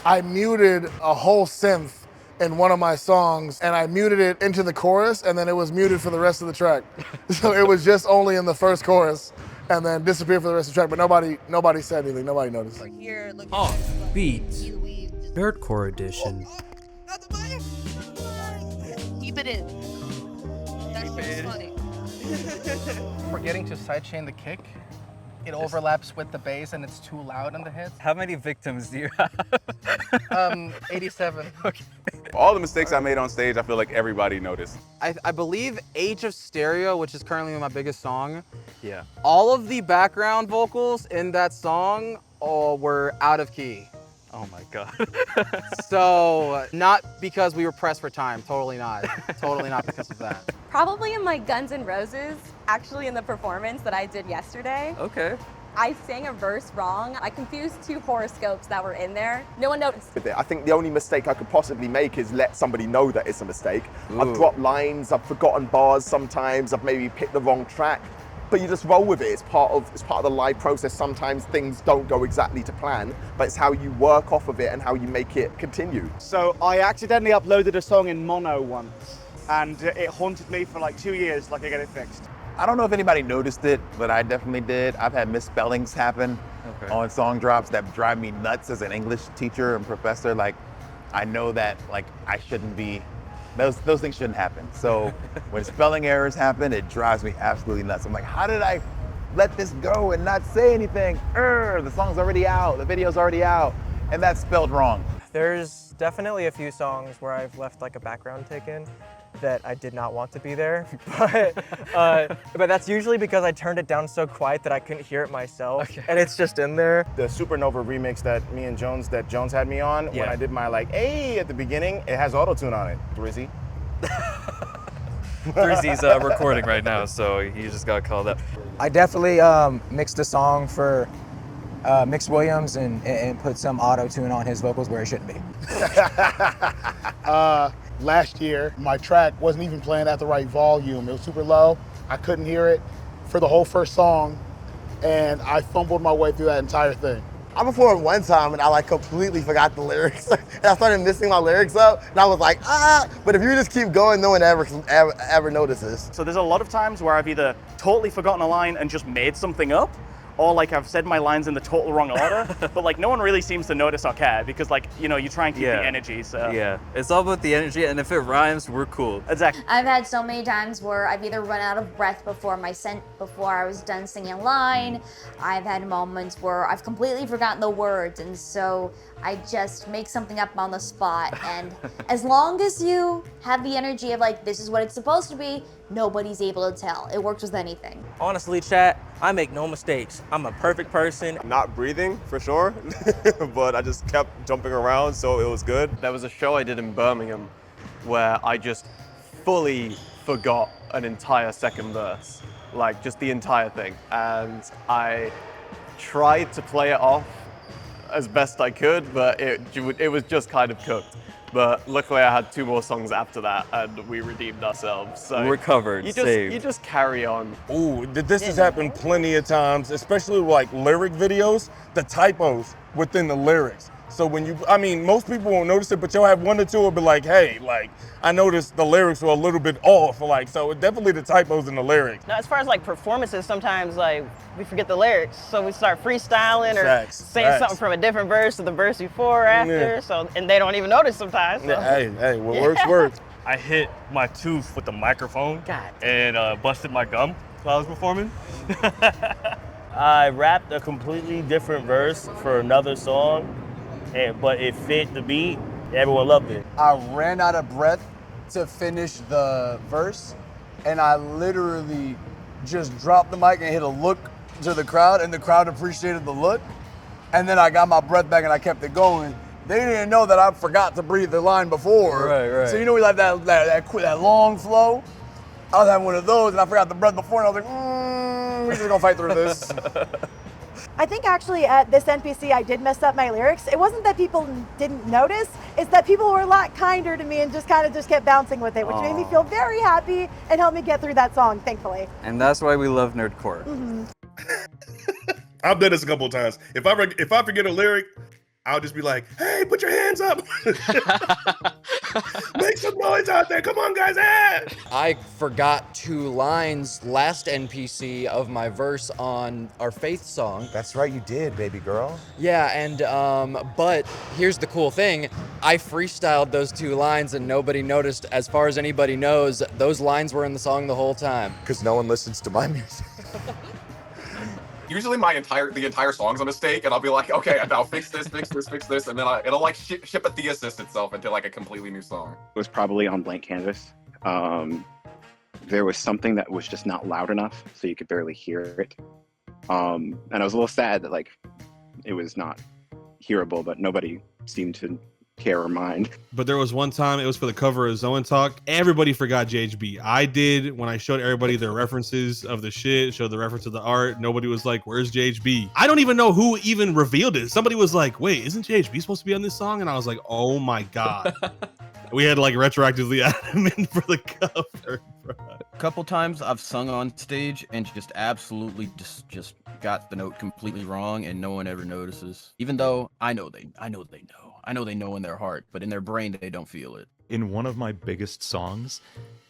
I muted a whole synth in one of my songs, and I muted it into the chorus, and then it was muted for the rest of the track. So it was just only in the first chorus, and then disappeared for the rest of the track. But nobody said anything. Nobody noticed. Offbeat, Nerdcore Edition. Keep it in. That's what's funny. Forgetting to sidechain the kick. It overlaps with the bass and it's too loud on the hits. How many victims do you have? 87. Okay. All the mistakes I made on stage, I feel like everybody noticed. I believe Age of Stereo, which is currently my biggest song, Yeah. all of the background vocals in that song were out of key. Oh my God. So not because we were pressed for time, totally not. Totally not because of that. Probably in my Guns N' Roses, actually in the performance that I did yesterday. Okay. I sang a verse wrong. I confused two horoscopes that were in there. No one noticed. I think the only mistake I could possibly make is let somebody know that it's a mistake. Ooh. I've dropped lines, I've forgotten bars sometimes, I've maybe picked the wrong track. But you just roll with it. It's part of the live process. Sometimes things don't go exactly to plan, but it's how you work off of it and how you make it continue. So I accidentally uploaded a song in mono once, and it haunted me for like 2 years, like I get it fixed. I don't know if anybody noticed it, but I definitely did. I've had misspellings happen on song drops that drive me nuts as an English teacher and professor. Like, I know that like I shouldn't be, those things shouldn't happen. So when spelling errors happen, it drives me absolutely nuts. I'm like, how did I let this go and not say anything? The song's already out, the video's already out, and that's spelled wrong. There's definitely a few songs where I've left like a background tick in that I did not want to be there, but that's usually because I turned it down so quiet that I couldn't hear it myself, and it's just in there. The Supernova remix that Jones had me on, when I did my like, hey, at the beginning, it has auto-tune on it. Drizzy. Drizzy's recording right now, so he just got called up. I definitely mixed a song for Mix Williams and put some auto-tune on his vocals where it shouldn't be. Last year, my track wasn't even playing at the right volume. It was super low. I couldn't hear it for the whole first song, and I fumbled my way through that entire thing. I performed one time and I like completely forgot the lyrics. And I started missing my lyrics up, and I was like, but if you just keep going, no one ever notices. So there's a lot of times where I've either totally forgotten a line and just made something up, or like I've said my lines in the total wrong order, but like no one really seems to notice or care because like, you know, you try and keep the energy, so. Yeah, it's all about the energy, and if it rhymes, we're cool. Exactly. I've had so many times where I've either run out of breath before I was done singing a line. I've had moments where I've completely forgotten the words, and so I just make something up on the spot. And as long as you have the energy of like, this is what it's supposed to be, nobody's able to tell. It works with anything. Honestly, chat, I make no mistakes. I'm a perfect person. Not breathing, for sure, but I just kept jumping around, so it was good. There was a show I did in Birmingham where I just fully forgot an entire second verse, like just the entire thing. And I tried to play it off as best I could, but it was just kind of cooked. But luckily I had 2 more songs after that and we redeemed ourselves. So recovered, saved. You just carry on. Ooh, this has happened plenty of times, especially like lyric videos, the typos within the lyrics. So when most people won't notice it, but you'll have 1 or 2 will be like, hey, like, I noticed the lyrics were a little bit off, like, so definitely the typos in the lyrics. Now, as far as like performances, sometimes like we forget the lyrics, so we start freestyling or saying something from a different verse to the verse before or after, and they don't even notice sometimes. So. Hey, what works, works. I hit my tooth with the microphone and busted my gum while I was performing. I rapped a completely different verse for another song, but it fit the beat. Everyone loved it. I ran out of breath to finish the verse, and I literally just dropped the mic and hit a look to the crowd, and the crowd appreciated the look. And then I got my breath back and I kept it going. They didn't know that I forgot to breathe the line before. Right. So you know we like that long flow? I was having one of those and I forgot the breath before, and I was like, we're just gonna fight through this. I think actually at this NPC I did mess up my lyrics. It wasn't that people didn't notice, it's that people were a lot kinder to me and just kept bouncing with it, which made me feel very happy and helped me get through that song, thankfully. And that's why we love Nerdcore. I've done this a couple of times. If I forget a lyric, I'll just be like, hey, put your hands up. Make some noise out there. Come on, guys. I forgot 2 lines last NPC of my verse on our Faith song. That's right, you did, baby girl. Yeah, and but here's the cool thing. I freestyled those 2 lines and nobody noticed. As far as anybody knows, those lines were in the song the whole time. Because no one listens to my music. Usually the entire song's a mistake, and I'll be like, okay, now fix this, and then it'll like ship a thesis itself into like a completely new song. It was probably on blank canvas. There was something that was just not loud enough, so you could barely hear it. And I was a little sad that like it was not hearable, but nobody seemed to care or mind. But there was one time, it was for the cover of Zoe Talk. Everybody forgot JHB. I did. When I showed everybody the references of the shit, showed the reference of the art, nobody was like, where's JHB? I don't even know who even revealed it. Somebody was like, wait, isn't JHB supposed to be on this song? And I was like, oh my God. We had to like retroactively add him in for the cover. A couple times I've sung on stage and just absolutely just got the note completely wrong, and no one ever notices. Even though I know they know in their heart, but in their brain they don't feel it. In one of my biggest songs,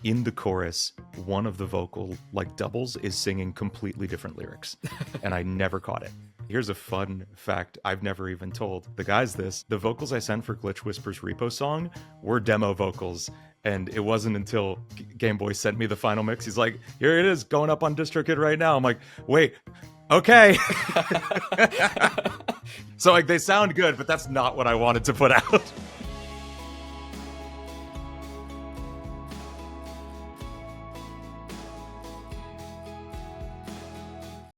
in the chorus, one of the vocal doubles is singing completely different lyrics, and I never caught it. Here's a fun fact I've never even told the guys this. The vocals I sent for Glitch Whisper's Repo song were demo vocals, and it wasn't until Game Boy sent me the final mix. He's like, here it is, going up on DistroKid right now. I'm like, wait, okay. So like they sound good, but that's not what I wanted to put out.